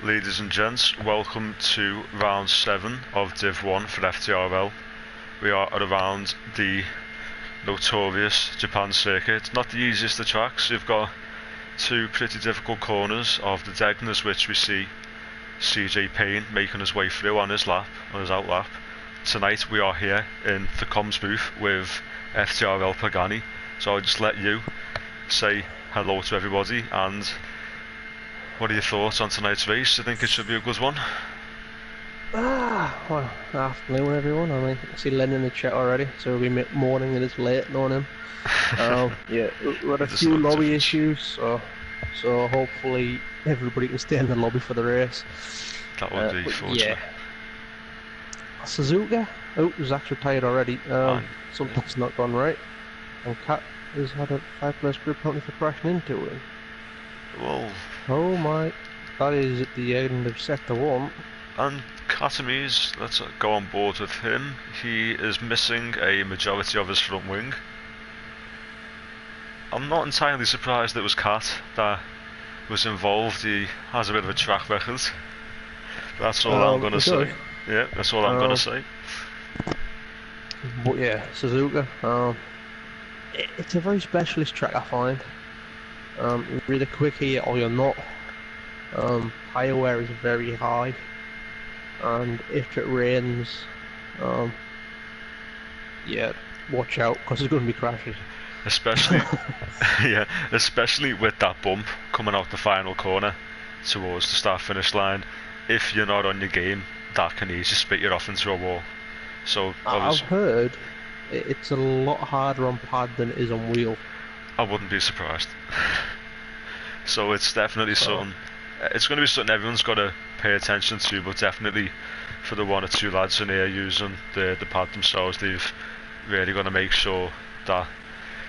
Ladies and gents, welcome to round 7 of Div 1 for FTRL. We are at around the notorious Japan circuit. It's not the easiest of tracks. You've got two pretty difficult corners of the Degners, which we see CJ Payne making his way through on his out lap. Tonight we are here in the comms booth with FTRL Pagani, so I'll just let you say hello to everybody. And what are your thoughts on tonight's race? Do you think it should be a good one? Well, afternoon everyone. I see Len in the chat already, so it'll be morning and it's late on him. Yeah, we had a few lobby issues, so hopefully everybody can stay in the lobby for the race. That would be fortunate. Yeah. Suzuka, was actually tired already. Something's not gone right. And Kat has had a 5-place group penalty for crashing into him. Well, oh my, that is at the end of sector 1. And Katami's, let's go on board with him. He is missing a majority of his front wing. I'm not entirely surprised it was Kat that was involved. He has a bit of a track record. That's all I'm going to say. Yeah, that's all I'm going to say. But yeah, Suzuka, it's a very specialist track, I find. You're either quick here or you're not. Tire wear is very high, and if it rains, yeah, watch out because there's going to be crashes. Especially, yeah, especially with that bump coming out the final corner towards the start-finish line. If you're not on your game, that can easily spit you off into a wall. So I've heard it's a lot harder on pad than it is on wheel. I wouldn't be surprised. So it's definitely something. It's going to be something everyone's got to pay attention to, but definitely for the one or two lads in here using the pad themselves, they've really got to make sure that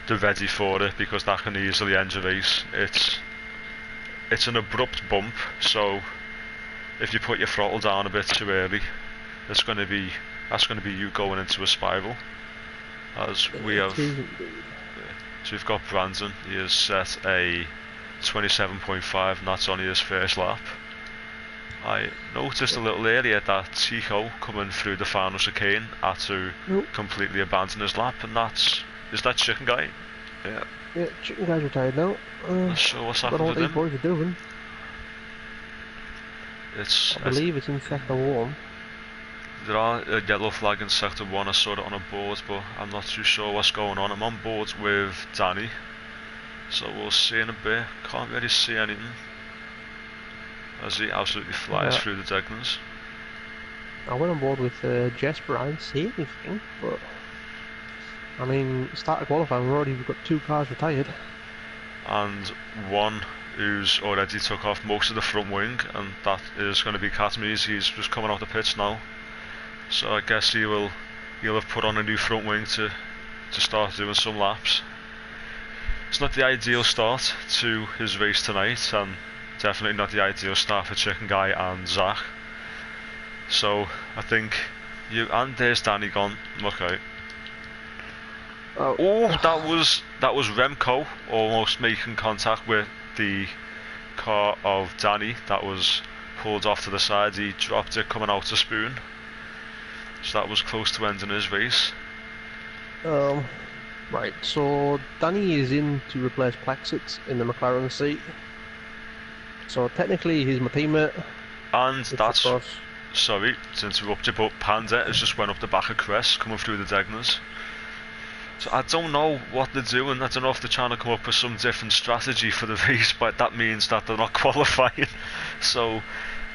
they're ready for it, because that can easily end your race. It's an abrupt bump, so if you put your throttle down a bit too early, that's going to be you going into a spiral. As we have. So we've got Brandon. He has set a 27.5, and that's only his first lap. I noticed a little earlier that Tico coming through the final chicane had to completely abandon his lap, and is that Chicken Guy? Yeah. Yeah, Chicken Guy's retired now. Not sure what's happened with him. Boys are doing. I believe it's in sector 1. There are a yellow flag in sector 1, I saw it on a board, but I'm not too sure what's going on. I'm on board with Danny, so we'll see in a bit. Can't really see anything as he absolutely flies through the Degners. I went on board with Jesper. I didn't see anything, but I mean, start of qualifying, we've got 2 cars retired. And one who's already took off most of the front wing, and that is going to be Katami's. He's just coming out the pits now. So I guess he'll have put on a new front wing to start doing some laps. It's not the ideal start to his race tonight, and definitely not the ideal start for Chicken Guy and Zach. So I think and there's Danny gone. Okay. Oh, that was Remco almost making contact with the car of Danny. That was pulled off to the side. He dropped it coming out to Spoon. So that was close to ending his race. Right, so Danny is in to replace Plexit in the McLaren seat. So technically he's my teammate. And that's, sorry to interrupt you, but Panda has just went up the back of Crest coming through the Degners. So I don't know what they're doing. I don't know if they're trying to come up with some different strategy for the race, but that means that they're not qualifying. So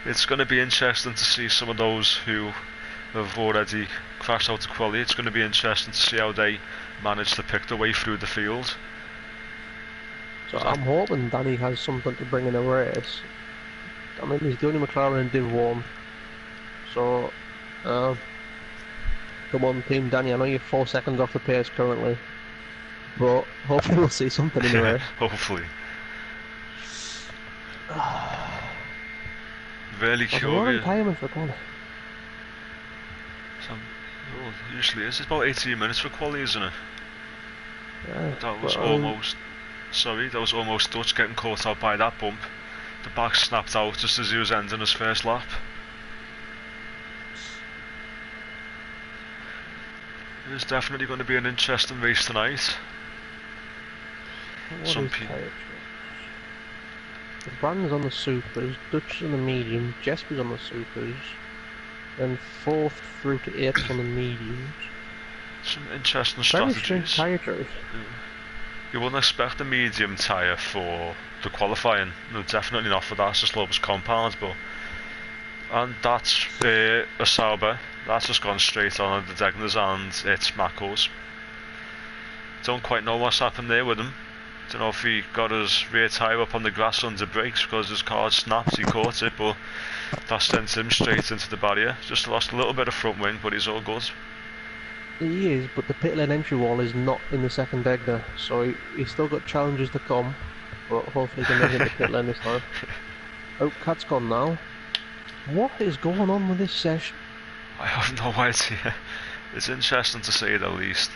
it's going to be interesting to see some of those who have already crashed out of quality. It's going to be interesting to see how they manage to pick their way through the field. So I'm hoping Danny has something to bring in a race. I mean, he's the only McLaren in Div 1. So, come on Team Danny, I know you're 4 seconds off the pace currently, but hopefully we'll see something in the race. Hopefully. Really curious. Usually it's about 18 minutes for quali, isn't it? Yeah, that was almost Dutch getting caught out by that bump. the back snapped out just as he was ending his first lap. It's definitely going to be an interesting race tonight. Some people. Brandon's on the supers, Dutch on the medium, Jesper's on the supers, then 4th through to 8th on the mediums. Some interesting Very strategies. tyre choice. You wouldn't expect a medium tyre for the qualifying. No, definitely not for that. It's the slopest compound, but and that's a Sauber. That's just gone straight on the Degners and it's Mackos. Don't quite know what's happened there with him. Don't know if he got his rear tyre up on the grass under brakes because his car snapped. He caught it, but that sent him straight into the barrier. Just lost a little bit of front wing, but he's all good. He is, but the pit lane entry wall is not in the second Degner, so he's still got challenges to come, but hopefully he can make it in the pit lane this time. Oh, Cat's gone now. What is going on with this session? I have no idea. It's interesting to say the least.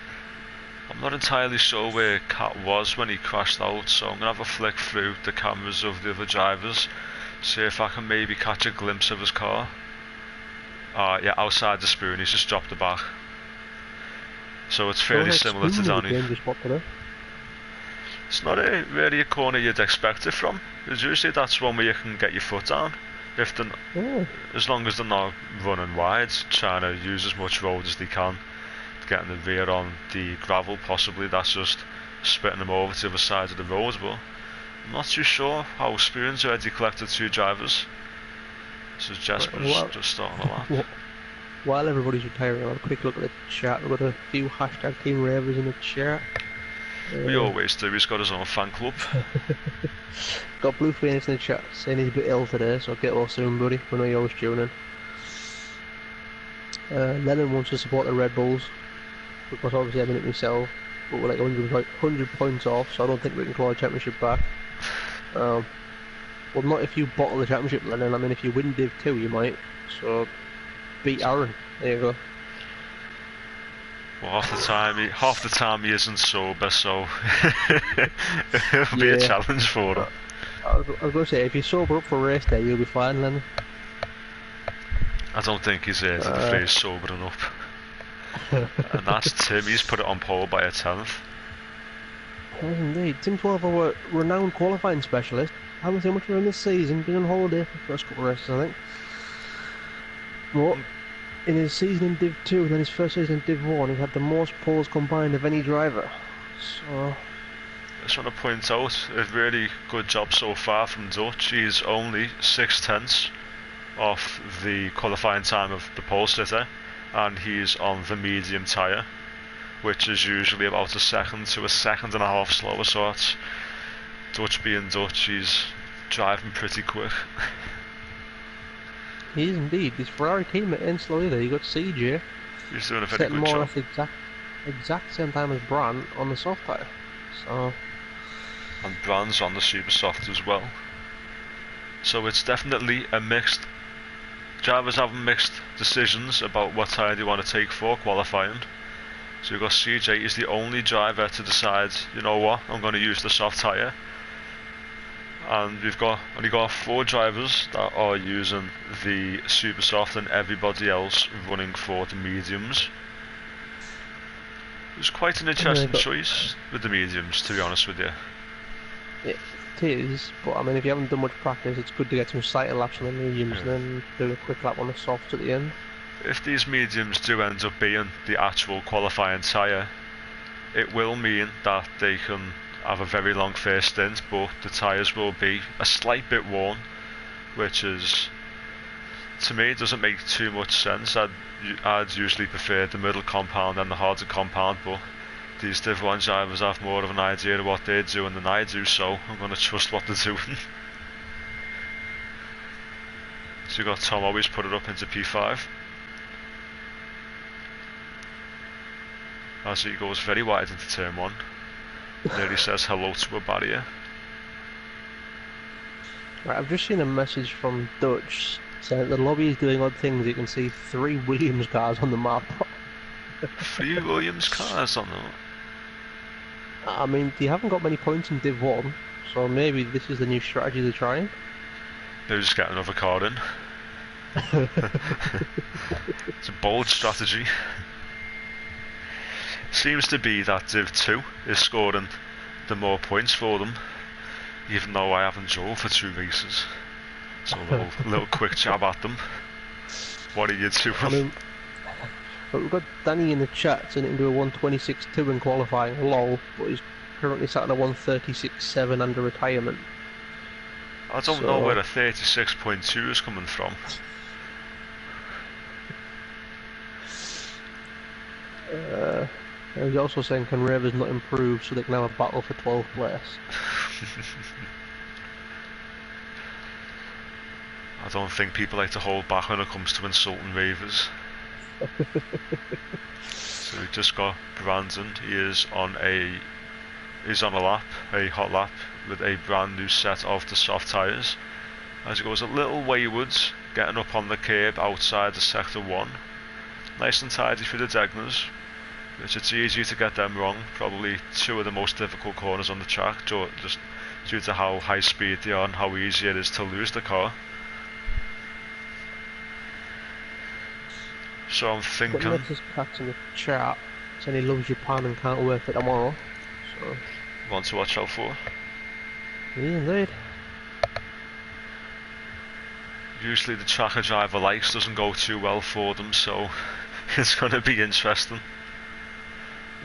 I'm not entirely sure where Cat was when he crashed out, so I'm going to have a flick through the cameras of the other drivers, see if I can maybe catch a glimpse of his car. Yeah, outside the spoon, he's just dropped the back. So it's fairly similar to Danny. It's not really a corner you'd expect it from. Because usually that's one where you can get your foot down. If they're, as long as they're not running wide, trying to use as much road as they can, getting the rear on the gravel possibly, that's just spitting them over to the other side of the road. But I'm not too sure how Spoon's already collected 2 drivers. So Jesper's just starting a lap. While everybody's retiring, I'll have a quick look at the chat. We've got a few hashtag Team Ravers in the chat. We always do, he's got his own fan club. Got Blue Phoenix in the chat saying he's a bit ill today, so I'll get well soon, buddy. We know you're always tuning in. Lennon wants to support the Red Bulls, because obviously I'm in it myself, but we're like 100 points off, so I don't think we can claw the championship back. Well, not if you bottle the championship, Lennon. I mean, if you win Div 2, you might. So, beat Aaron. There you go. Well, half the time he isn't sober, so it'll be a challenge for him. I was going to say, if you sober up for race day, you'll be fine, Lennon. I don't think he's here to the phrase sobering up. And that's Tim, he's put it on pole by a 10th. Yes, indeed. Tim 12, our renowned qualifying specialist. Haven't seen much of him this season, been on holiday for the first couple of races, I think. But in his season in Div 2 and then his first season in Div 1, he had the most poles combined of any driver. So, I just want to point out a really good job so far from Dutch. He's only 6/10 off the qualifying time of the pole sitter, and he's on the medium tyre, which is usually about a second to a second and a half slower, so that's Dutch being Dutch. He's driving pretty quick. He is indeed. His Ferrari teammate ain't slow either. You got CJ. He's doing a very good more job. or less exact same time as Bran on the soft tyre. So. And Bran's on the super soft as well. So it's definitely a mixed. Drivers having mixed decisions about what tyre they want to take for qualifying. So you've got CJ is the only driver to decide, you know what, I'm going to use the soft tyre. And we've only got 4 drivers that are using the super soft and everybody else running for the mediums. It's quite an interesting choice with the mediums, to be honest with you. It is, but I mean, if you haven't done much practice, it's good to get some sighted laps on the mediums and then do a quick lap on the softs at the end. If these mediums do end up being the actual qualifying tyre, it will mean that they can have a very long first stint, but the tyres will be a slight bit worn, which is, to me, doesn't make too much sense. I'd usually prefer the middle compound and the harder compound, but these Div 1 drivers have more of an idea of what they're doing than I do, so I'm going to trust what they're doing. So you got Tom always put it up into P5. As he goes very wide into turn 1. Nearly says hello to a barrier. Right, I've just seen a message from Dutch saying that the lobby is doing odd things. You can see 3 Williams cars on the map. 3 Williams cars on them? I mean, they haven't got many points in Div 1, so maybe this is the new strategy they're trying. Maybe just get another car in. It's a bold strategy. Seems to be that Div 2 is scoring the more points for them, even though I haven't drove for 2 races. So a little quick jab at them. What are you doing? I mean, but we've got Danny in the chat saying he can do a 126.2 in qualifying, lol, but he's currently sat on a 136.7 under retirement. I don't know where the 36.2 is coming from. He's also saying can Ravers not improve so they can have a battle for 12th place. I don't think people like to hold back when it comes to insulting Ravers. So we just got Brandon. He is on a lap, a hot lap, with a brand new set of the soft tyres. As he goes a little waywards, getting up on the curb outside the sector 1. Nice and tidy for the Degners, which it's easy to get them wrong. Probably 2 of the most difficult corners on the track, just due to how high speed they are and how easy it is to lose the car. So I'm thinking. But Mrs. Cat's in the chat saying he loves Japan and can't wait for tomorrow. So One to watch out for. yeah, indeed. Usually the track a driver likes doesn't go too well for them, so it's going to be interesting.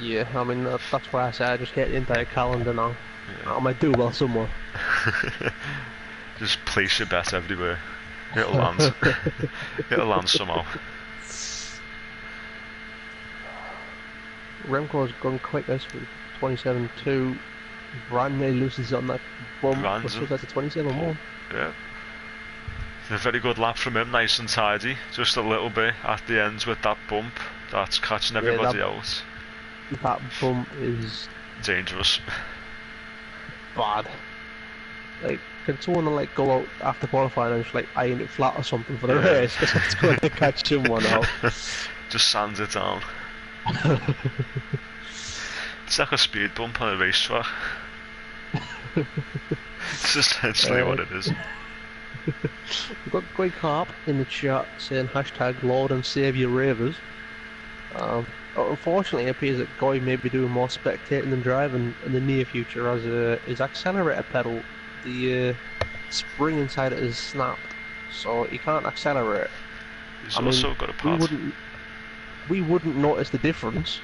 Yeah, I mean that's why I say I just get the entire calendar now. Yeah. I might do well somewhere. Just place your bet everywhere. It'll land. It'll land somehow. Remco's gone quickest with 27.2. Brandon loses on that bump. So that's a 27.1. Yeah. A very good lap from him, nice and tidy. Just a little bit at the end with that bump. That's catching everybody out. That bump is dangerous. Bad. Like, can someone like go out after qualifying and just like iron it flat or something for the race? Because it's going to catch someone out. Just sands it down. It's like a speed bump on a racetrack. It's essentially what it is. We've got Greg Harp in the chat saying hashtag Lord and Saviour Ravers. Unfortunately, it appears that Goy may be doing more spectating than driving in the near future, as his accelerator pedal, the spring inside it is snapped, so he can't accelerate. He's also got a pad. We wouldn't notice the difference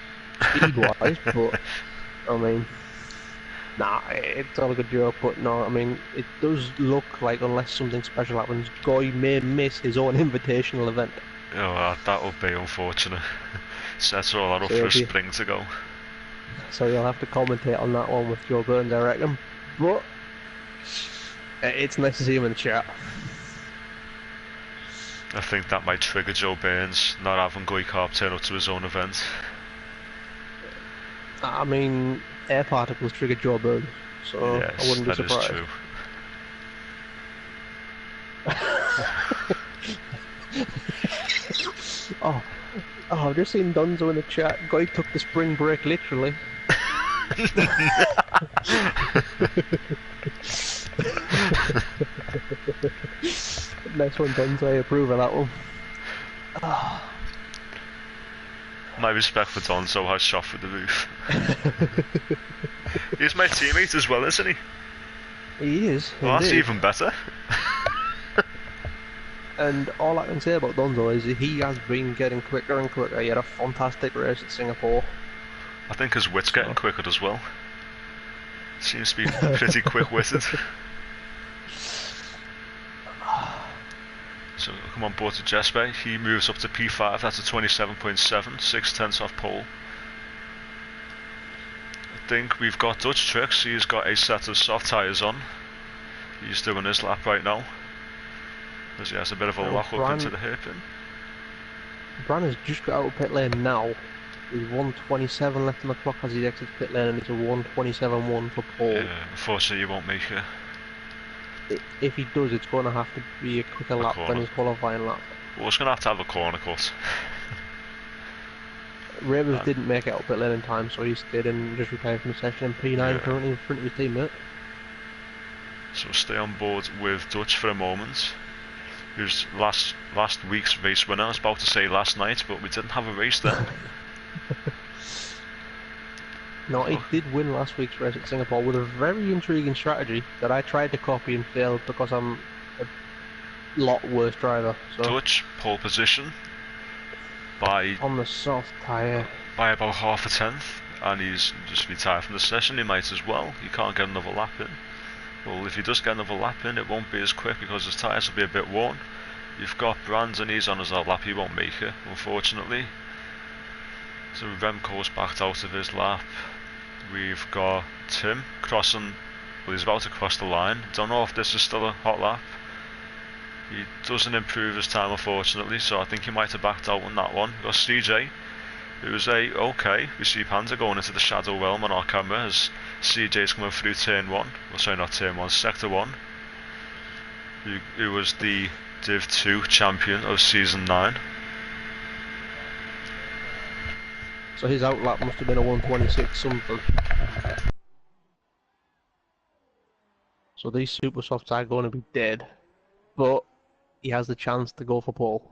speed-wise, but I mean, nah, it's all a good joke. But no, I mean, it does look like unless something special happens, Goy may miss his own invitational event. Oh, that'll be unfortunate. Sets all that up for a spring to go. So you'll have to commentate on that one with Joe Burns, I reckon. But it's nice to see him in the chat. I think that might trigger Joe Burns not having Guy Carp turn up to his own event. I mean, air particles trigger Joe Burns, so yes, I wouldn't be surprised. That is true. Oh, I've just seen Dunzo in the chat. Guy took the spring break literally. Nice one, Dunzo. I approve of that one. My respect for Dunzo has shot through the roof. He's my teammate as well, isn't he? He is. Well, that's even better. And all I can say about Dunzo is he has been getting quicker and quicker. He had a fantastic race at Singapore. I think his wit's getting quicker as well. Seems to be pretty quick-witted. So come on board to Jesper. He moves up to P5. That's a 27.7, 6/10 off pole. I think we've got Dutch Tricks. He's got a set of soft tyres on. He's doing his lap right now. As he has a bit of a lock up into the hairpin. Bran has just got out of pit lane now. With 127 left on the clock as he exits pit lane, and it's a 127.1 for pole. Yeah, unfortunately, he won't make it. If he does, it's going to have to be a quicker lap than his qualifying lap. Well, it's going to have a corner cut. Ravers didn't make it out of pit lane in time, so he stayed and just retired from the session in P9 currently in front of his teammate. So stay on board with Dutch for a moment, who's last week's race winner. I was about to say last night, but we didn't have a race then. No, he did win last week's race at Singapore with a very intriguing strategy that I tried to copy and failed because I'm a lot worse driver. So Dutch pole position by on the soft tyre by about half a tenth, and he's just retired from the session. He might as well. He can't get another lap in. Well, if he does get another lap in, it won't be as quick because his tyres will be a bit worn. You've got Brands and he's on his lap. He won't make it, unfortunately. So Remco's backed out of his lap. We've got Tim crossing. Well, he's about to cross the line. Don't know if this is still a hot lap. He doesn't improve his time, unfortunately, so I think he might have backed out on that one. We've got CJ, who's okay. We see Panda going into the shadow realm on our camera as CJ's coming through turn 1. Well, sorry, not turn 1, sector 1. Who was the Div 2 champion of Season 9. So his outlap must have been a 126 something. So these super softs are going to be dead, but he has the chance to go for pole.